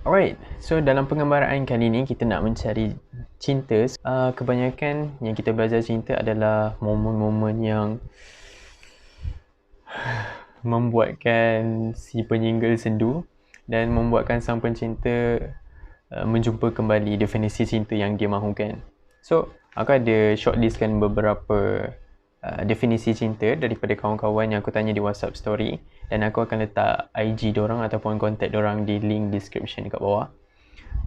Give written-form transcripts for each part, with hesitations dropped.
Alright, so dalam penggambaraan kali ni kita nak mencari cinta. Kebanyakan yang kita belajar cinta adalah momen-momen yang membuatkan si penyinggol sendu dan membuatkan sang pencinta menjumpa kembali definisi cinta yang dia mahukan. So, aku ada shortlistkan beberapa definisi cinta daripada kawan-kawan yang aku tanya di WhatsApp story, dan aku akan letak IG diorang ataupun kontak diorang di link description kat bawah.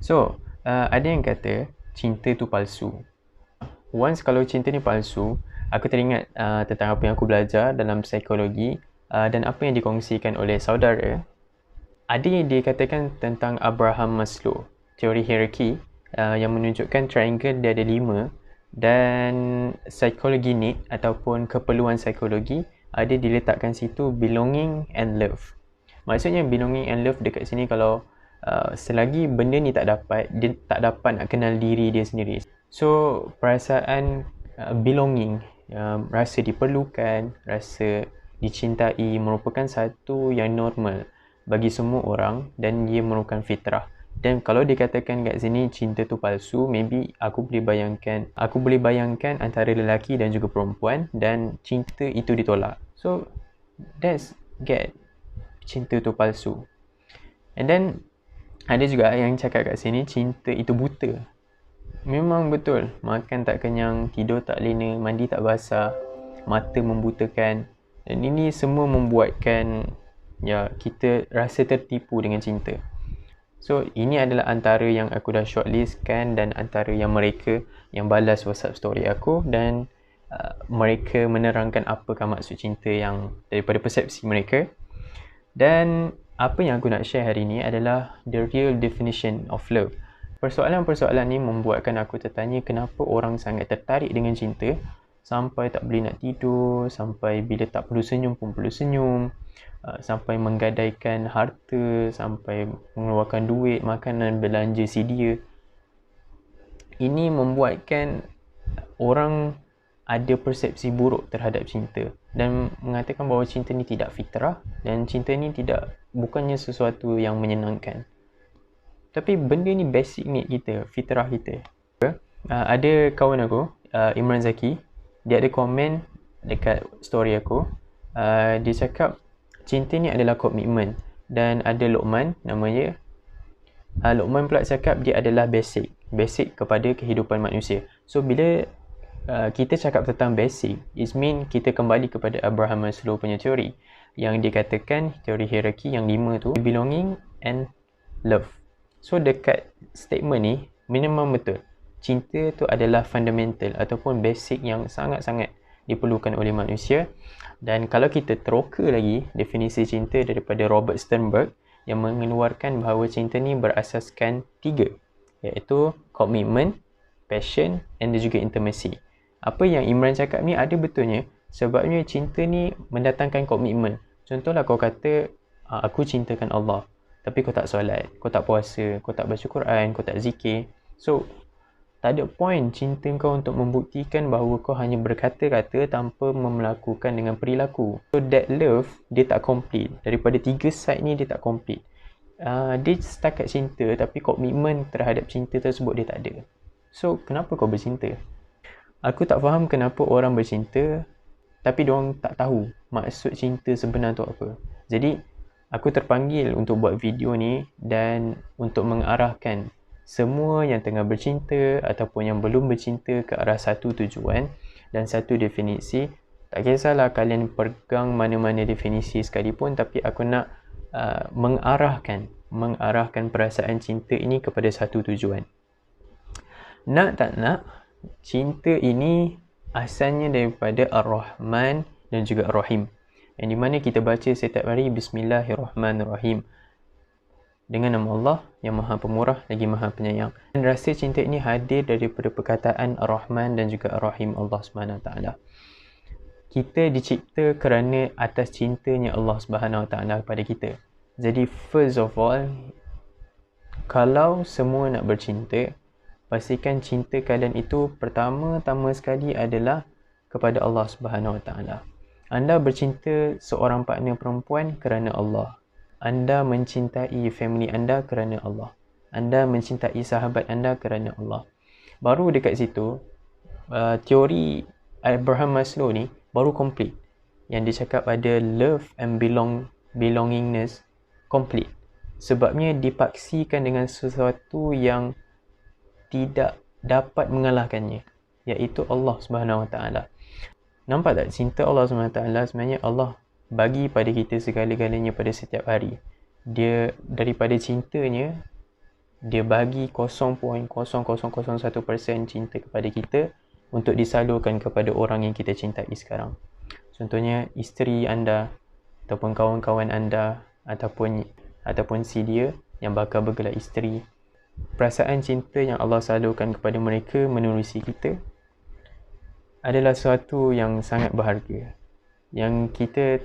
So, ada yang kata cinta tu palsu. Once kalau cinta ni palsu, aku teringat tentang apa yang aku belajar dalam psikologi dan apa yang dikongsikan oleh saudara. Ada yang dikatakan tentang Abraham Maslow, teori hierarki yang menunjukkan triangle dia ada 5, dan psikologi need ataupun keperluan psikologi ada diletakkan situ belonging and love. Maksudnya belonging and love dekat sini kalau selagi benda ni tak dapat, dia tak dapat nak kenal diri dia sendiri. So perasaan belonging, rasa diperlukan, rasa dicintai merupakan satu yang normal bagi semua orang dan dia merupakan fitrah. Dan kalau dikatakan kat sini cinta tu palsu, maybe aku boleh bayangkan antara lelaki dan juga perempuan dan cinta itu ditolak. So that's get cinta tu palsu. And then ada juga yang cakap kat sini cinta itu buta. Memang betul, makan tak kenyang, tidur tak lena, mandi tak basah, mata membutakan. Dan ini semua membuatkan kita rasa tertipu dengan cinta. So, ini adalah antara yang aku dah shortlistkan dan antara yang mereka yang balas WhatsApp story aku, dan mereka menerangkan apakah maksud cinta yang daripada persepsi mereka. Dan apa yang aku nak share hari ni adalah the real definition of love. Persoalan-persoalan ni membuatkan aku tertanya kenapa orang sangat tertarik dengan cinta sampai tak boleh nak tidur, sampai bila tak perlu senyum pun perlu senyum, sampai menggadaikan harta, sampai mengeluarkan duit, makanan, belanja si dia. Ini membuatkan orang ada persepsi buruk terhadap cinta dan mengatakan bahawa cinta ni tidak fitrah dan cinta ni bukannya sesuatu yang menyenangkan. Tapi benda ni basic need kita, fitrah kita. Ada kawan aku, Imran Zaki, dia ada komen dekat story aku. Dia cakap cinta ni adalah komitmen. Dan ada Luqman namanya. Luqman pula cakap dia adalah basic kepada kehidupan manusia. So bila kita cakap tentang basic, it mean kita kembali kepada Abraham Maslow punya teori yang dikatakan teori hierarki yang 5 tu, belonging and love. So dekat statement ni memang betul, cinta tu adalah fundamental ataupun basic yang sangat-sangat diperlukan oleh manusia. Dan kalau kita teroka lagi definisi cinta daripada Robert Sternberg yang mengeluarkan bahawa cinta ni berasaskan 3, iaitu commitment, passion and juga intimacy. Apa yang Imran cakap ni ada betulnya, sebabnya cinta ni mendatangkan komitmen. Contohlah kau kata aku cintakan Allah, tapi kau tak solat, kau tak puasa, kau tak baca Quran, kau tak zikir. So tak ada point cinta kau untuk membuktikan bahawa kau hanya berkata-kata tanpa melakukan dengan perilaku. So that love dia tak complete. Daripada 3 side ni dia tak complete. Dia setakat cinta tapi komitmen terhadap cinta tersebut dia tak ada. So kenapa kau bercinta? Aku tak faham kenapa orang bercinta tapi diorang tak tahu maksud cinta sebenar tu apa. Jadi aku terpanggil untuk buat video ni dan untuk mengarahkan semua yang tengah bercinta ataupun yang belum bercinta ke arah satu tujuan dan satu definisi. Tak kisahlah kalian pegang mana-mana definisi sekalipun, tapi aku nak mengarahkan perasaan cinta ini kepada satu tujuan. Nak tak nak, cinta ini asalnya daripada Ar-Rahman dan juga Ar-Rahim, yang di mana kita baca setiap hari Bismillahirrahmanirrahim, dengan nama Allah yang Maha Pemurah lagi Maha Penyayang. Dan rasa cinta ini hadir daripada perkataan Ar-Rahman dan juga Ar-Rahim Allah SWT. Kita dicipta kerana atas cintanya Allah SWT kepada kita. Jadi first of all, kalau semua nak bercinta, pastikan cinta kalian itu pertama-tama sekali adalah kepada Allah SWT. Anda bercinta seorang partner perempuan kerana Allah. Anda mencintai family anda kerana Allah. anda mencintai sahabat anda kerana Allah. Baru dekat situ, teori Abraham Maslow ni baru complete. Yang dia cakap ada love and belongingness complete. Sebabnya dipaksikan dengan sesuatu yang tidak dapat mengalahkannya, iaitu Allah Subhanahu Wa Taala. Nampak tak cinta Allah Subhanahu Wa Taala? Sebenarnya Allah bagi pada kita segala-galanya pada setiap hari. Dia daripada cintanya, dia bagi 0.0001% cinta kepada kita untuk disalurkan kepada orang yang kita cintai sekarang. Contohnya isteri anda ataupun kawan-kawan anda ataupun si dia yang bakal bergelar isteri. Perasaan cinta yang Allah salurkan kepada mereka menerusi kita adalah sesuatu yang sangat berharga, yang kita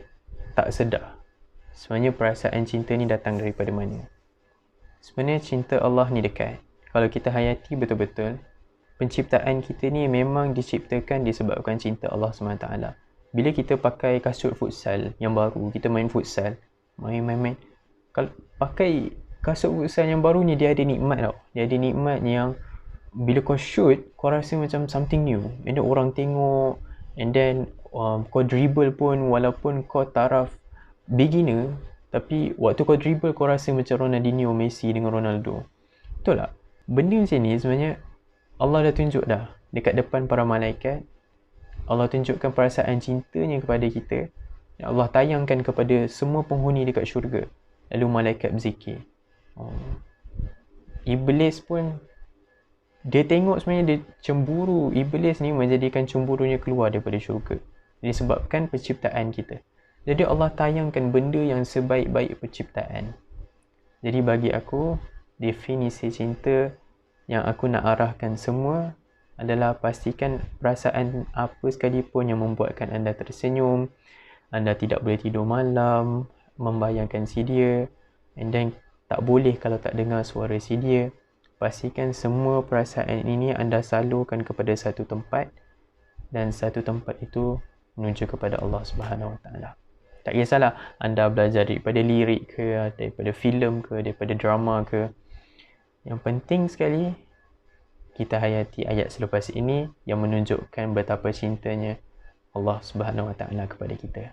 tak sedar sebenarnya perasaan cinta ni datang daripada mana. Sebenarnya cinta Allah ni dekat. Kalau kita hayati betul-betul, penciptaan kita ni memang diciptakan disebabkan cinta Allah SWT. Bila kita pakai kasut futsal yang baru, kita main futsal, main. Kalau pakai kasut futsal yang baru ni, dia ada nikmat tau. Dia ada nikmat yang bila kau shoot, kau rasa macam something new. And then orang tengok, and then kau dribble pun, walaupun kau taraf beginner, tapi waktu kau dribble kau rasa macam Ronaldinho, Messi dengan Ronaldo. Betul tak? Benda macam ni sebenarnya Allah dah tunjuk dah dekat depan para malaikat. Allah tunjukkan perasaan cintanya kepada kita. Allah tayangkan kepada semua penghuni dekat syurga. Lalu malaikat berzikir. Iblis pun dia tengok sebenarnya dia cemburu. Iblis ni menjadikan cemburunya keluar daripada syurga disebabkan penciptaan kita. Jadi Allah tayangkan benda yang sebaik-baik penciptaan. Jadi bagi aku, definisi cinta yang aku nak arahkan semua adalah pastikan perasaan apa sekalipun yang membuatkan anda tersenyum, anda tidak boleh tidur malam, membayangkan si dia, and then tak boleh kalau tak dengar suara si dia. Pastikan semua perasaan ini anda salurkan kepada satu tempat, dan satu tempat itu menuju kepada Allah Subhanahu Wa Taala. Tak kisahlah anda belajar daripada lirik ke, daripada filem ke, daripada drama ke. Yang penting sekali, kita hayati ayat selepas ini yang menunjukkan betapa cintanya Allah Subhanahu Wa Taala kepada kita.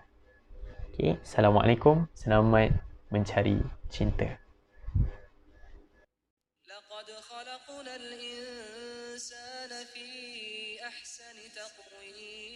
Okay, Assalamualaikum. Selamat mencari cinta. لقد خلقنا الإنسان في أحسن تقويم